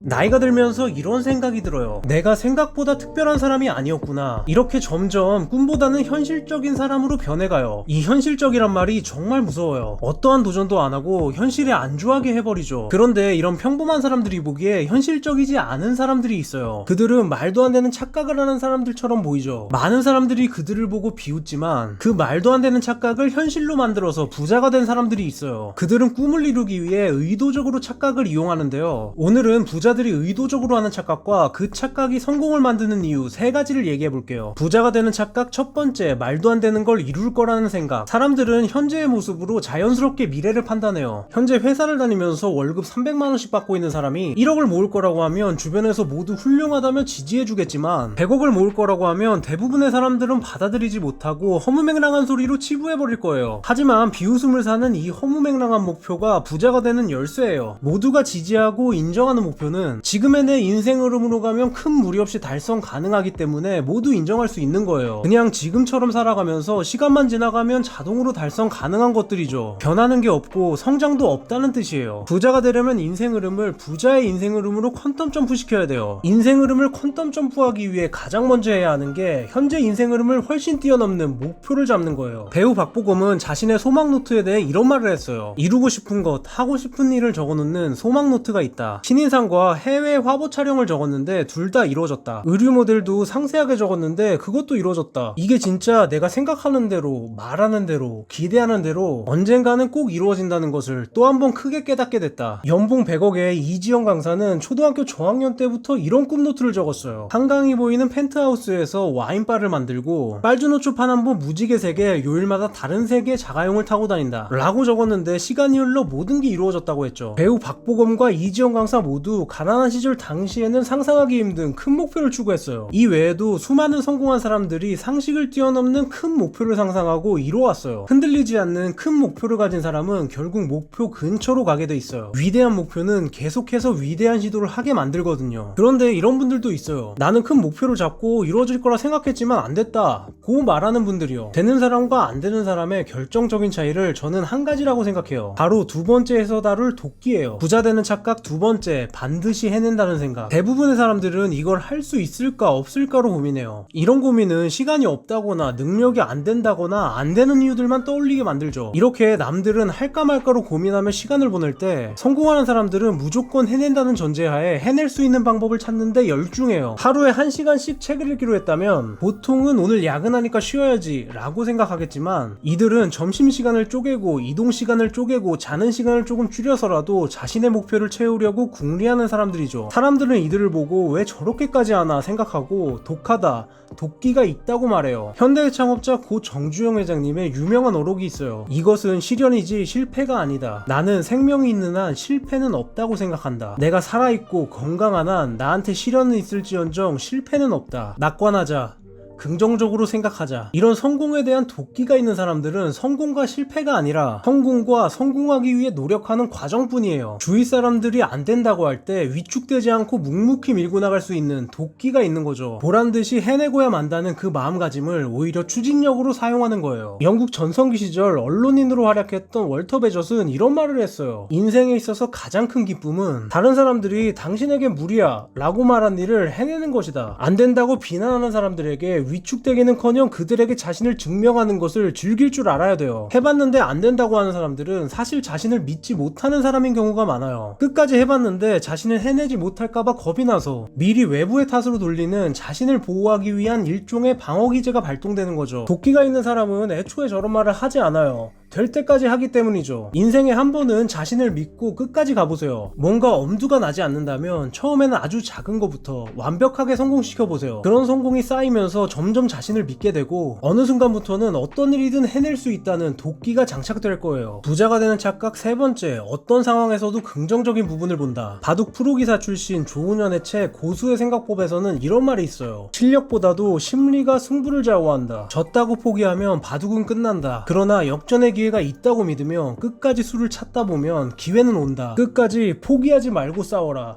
나이가 들면서 이런 생각이 들어요. 내가 생각보다 특별한 사람이 아니었구나. 이렇게 점점 꿈보다는 현실적인 사람으로 변해가요. 이 현실적이란 말이 정말 무서워요. 어떠한 도전도 안 하고 현실에 안주하게 해버리죠. 그런데 이런 평범한 사람들이 보기에 현실적이지 않은 사람들이 있어요. 그들은 말도 안 되는 착각을 하는 사람들처럼 보이죠. 많은 사람들이 그들을 보고 비웃지만 그 말도 안 되는 착각을 현실로 만들어서 부자가 된 사람들이 있어요. 그들은 꿈을 이루기 위해 의도적으로 착각을 이용하는데요. 오늘은 부자들이 의도적으로 하는 착각과 그 착각이 성공을 만드는 이유 3가지를 얘기해 볼게요. 부자가 되는 착각 첫 번째, 말도 안 되는 걸 이룰 거라는 생각. 사람들은 현재의 모습으로 자연스럽게 미래를 판단해요. 현재 회사를 다니면서 월급 300만원씩 받고 있는 사람이 1억을 모을 거라고 하면 주변에서 모두 훌륭하다며 지지해 주겠지만 100억을 모을 거라고 하면 대부분의 사람들은 받아들이지 못하고 허무맹랑한 소리로 치부해 버릴 거예요. 하지만 비웃음을 사는 이 허무맹랑한 목표가 부자가 되는 열쇠예요. 모두가 지지하고 인정하는 목표는 지금의 내 인생 흐름으로 가면 큰 무리 없이 달성 가능하기 때문에 모두 인정할 수 있는 거예요. 그냥 지금처럼 살아가면서 시간만 지나가면 자동으로 달성 가능한 것들이죠. 변하는 게 없고 성장도 없다는 뜻이에요. 부자가 되려면 인생 흐름을 부자의 인생 흐름으로 퀀텀 점프 시켜야 돼요. 인생 흐름을 퀀텀 점프하기 위해 가장 먼저 해야 하는 게 현재 인생 흐름을 훨씬 뛰어넘는 목표를 잡는 거예요. 배우 박보검은 자신의 소망 노트에 대해 이런 말을 했어요. 이루고 싶은 것, 하고 싶은 일을 적어놓는 소망 노트가 있다. 신인상과 해외 화보 촬영을 적었는데 둘 다 이루어졌다. 의류 모델도 상세하게 적었는데 그것도 이루어졌다. 이게 진짜 내가 생각하는 대로, 말하는 대로, 기대하는 대로 언젠가는 꼭 이루어진다는 것을 또 한 번 크게 깨닫게 됐다. 연봉 100억의 이지영 강사는 초등학교 저학년 때부터 이런 꿈노트를 적었어요. 한강이 보이는 펜트하우스에서 와인바를 만들고 빨주노초 파남보 무지개 세계 요일마다 다른 세계의 자가용을 타고 다닌다 라고 적었는데 시간이 흘러 모든 게 이루어졌다고 했죠. 배우 박보검과 이지영 강사 모두 가난한 시절 당시에는 상상하기 힘든 큰 목표를 추구했어요. 이 외에도 수많은 성공한 사람들이 상식을 뛰어넘는 큰 목표를 상상하고 이루어왔어요. 흔들리지 않는 큰 목표를 가진 사람은 결국 목표 근처로 가게 돼 있어요. 위대한 목표는 계속해서 위대한 시도를 하게 만들거든요. 그런데 이런 분들도 있어요. 나는 큰 목표를 잡고 이루어질 거라 생각했지만 안 됐다 고 말하는 분들이요. 되는 사람과 안 되는 사람의 결정적인 차이를 저는 한 가지라고 생각해요. 바로 두 번째에서 다룰 도끼예요. 부자 되는 착각 두 번째, 반드시 해낸다는 생각. 대부분의 사람들은 이걸 할 수 있을까 없을까로 고민해요. 이런 고민은 시간이 없다거나 능력이 안 된다거나 안 되는 이유들만 떠올리게 만들죠. 이렇게 남들은 할까 말까로 고민하며 시간을 보낼 때 성공하는 사람들은 무조건 해낸다는 전제하에 해낼 수 있는 방법을 찾는데 열중해요. 하루에 1시간씩 책을 읽기로 했다면 보통은 오늘 야근하니까 쉬어야지 라고 생각하겠지만 이들은 점심시간을 쪼개고 이동시간을 쪼개고 자는 시간을 조금 줄여서라도 자신의 목표를 채우려고 궁리하는 사람들이죠. 사람들은 이들을 보고 왜 저렇게까지 하나 생각하고 독하다, 도끼가 있다고 말해요. 현대의 창업자 고 정주영 회장님의 유명한 어록이 있어요. 이것은 실현이지 실패가 아니다. 나는 생명이 있는 한 실패는 없다고 생각한다. 내가 살아있고 건강한 한 나한테 실현은 있을지언정 실패는 없다. 낙관하자. 긍정적으로 생각하자. 이런 성공에 대한 도끼가 있는 사람들은 성공과 실패가 아니라 성공과 성공하기 위해 노력하는 과정뿐이에요. 주위 사람들이 안 된다고 할 때 위축되지 않고 묵묵히 밀고 나갈 수 있는 도끼가 있는 거죠. 보란듯이 해내고야 만다는 그 마음가짐을 오히려 추진력으로 사용하는 거예요. 영국 전성기 시절 언론인으로 활약했던 월터 베젓은 이런 말을 했어요. 인생에 있어서 가장 큰 기쁨은 다른 사람들이 당신에게 무리야 라고 말한 일을 해내는 것이다. 안 된다고 비난하는 사람들에게 위축되기는커녕 그들에게 자신을 증명하는 것을 즐길 줄 알아야 돼요. 해봤는데 안 된다고 하는 사람들은 사실 자신을 믿지 못하는 사람인 경우가 많아요. 끝까지 해봤는데 자신을 해내지 못할까봐 겁이 나서 미리 외부의 탓으로 돌리는 자신을 보호하기 위한 일종의 방어기제가 발동되는 거죠. 도끼가 있는 사람은 애초에 저런 말을 하지 않아요. 될 때까지 하기 때문이죠. 인생에 한 번은 자신을 믿고 끝까지 가보세요. 뭔가 엄두가 나지 않는다면 처음에는 아주 작은 것부터 완벽하게 성공시켜보세요. 그런 성공이 쌓이면서 점점 자신을 믿게 되고 어느 순간부터는 어떤 일이든 해낼 수 있다는 도끼가 장착될 거예요. 부자가 되는 착각 세 번째, 어떤 상황에서도 긍정적인 부분을 본다. 바둑 프로기사 출신 조은현의 책 고수의 생각법에서는 이런 말이 있어요. 실력보다도 심리가 승부를 좌우한다. 졌다고 포기하면 바둑은 끝난다. 그러나 역전의 기회가 있다고 믿으며 끝까지 수를 찾다 보면 기회는 온다. 끝까지 포기하지 말고 싸워라.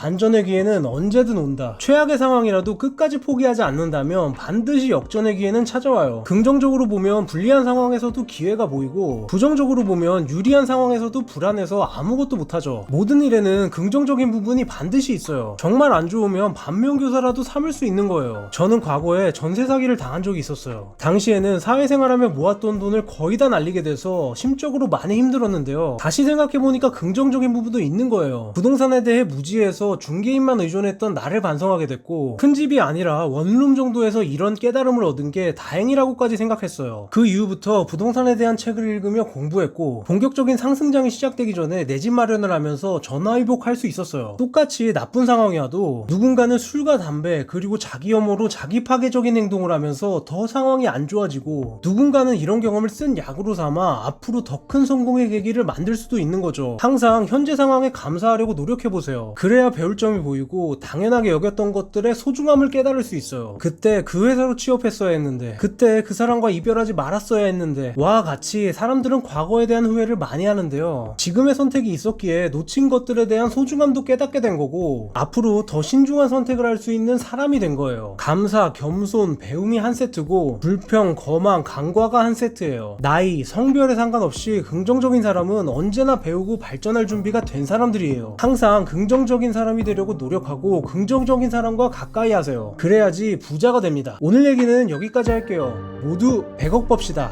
반전의 기회는 언제든 온다. 최악의 상황이라도 끝까지 포기하지 않는다면 반드시 역전의 기회는 찾아와요. 긍정적으로 보면 불리한 상황에서도 기회가 보이고, 부정적으로 보면 유리한 상황에서도 불안해서 아무것도 못하죠. 모든 일에는 긍정적인 부분이 반드시 있어요. 정말 안 좋으면 반면교사라도 삼을 수 있는 거예요. 저는 과거에 전세 사기를 당한 적이 있었어요. 당시에는 사회생활하며 모았던 돈을 거의 다 날리게 돼서 심적으로 많이 힘들었는데요. 다시 생각해보니까 긍정적인 부분도 있는 거예요. 부동산에 대해 무지해서 중개인만 의존했던 나를 반성하게 됐고, 큰 집이 아니라 원룸 정도에서 이런 깨달음을 얻은 게 다행이라고까지 생각했어요. 그 이후부터 부동산에 대한 책을 읽으며 공부했고, 본격적인 상승장이 시작되기 전에 내 집 마련을 하면서 전화위복할 수 있었어요. 똑같이 나쁜 상황이어도 누군가는 술과 담배 그리고 자기 혐오로 자기 파괴적인 행동을 하면서 더 상황이 안 좋아지고, 누군가는 이런 경험을 쓴 약으로 삼아 앞으로 더 큰 성공의 계기를 만들 수도 있는 거죠. 항상 현재 상황에 감사하려고 노력해보세요. 그래야 배울 점이 보이고 당연하게 여겼던 것들의 소중함을 깨달을 수 있어요. 그때 그 회사로 취업했어야 했는데, 그때 그 사람과 이별하지 말았어야 했는데, 와 같이 사람들은 과거에 대한 후회를 많이 하는데요. 지금의 선택이 있었기에 놓친 것들에 대한 소중함도 깨닫게 된 거고, 앞으로 더 신중한 선택을 할 수 있는 사람이 된 거예요. 감사, 겸손, 배움이 한 세트고, 불평, 거망, 간과가 한 세트예요. 나이, 성별에 상관없이 긍정적인 사람은 언제나 배우고 발전할 준비가 된 사람들이에요. 항상 긍정적인 사람이 되려고 노력하고 긍정적인 사람과 가까이 하세요. 그래야지 부자가 됩니다. 오늘 얘기는 여기까지 할게요. 모두 100억 법시다.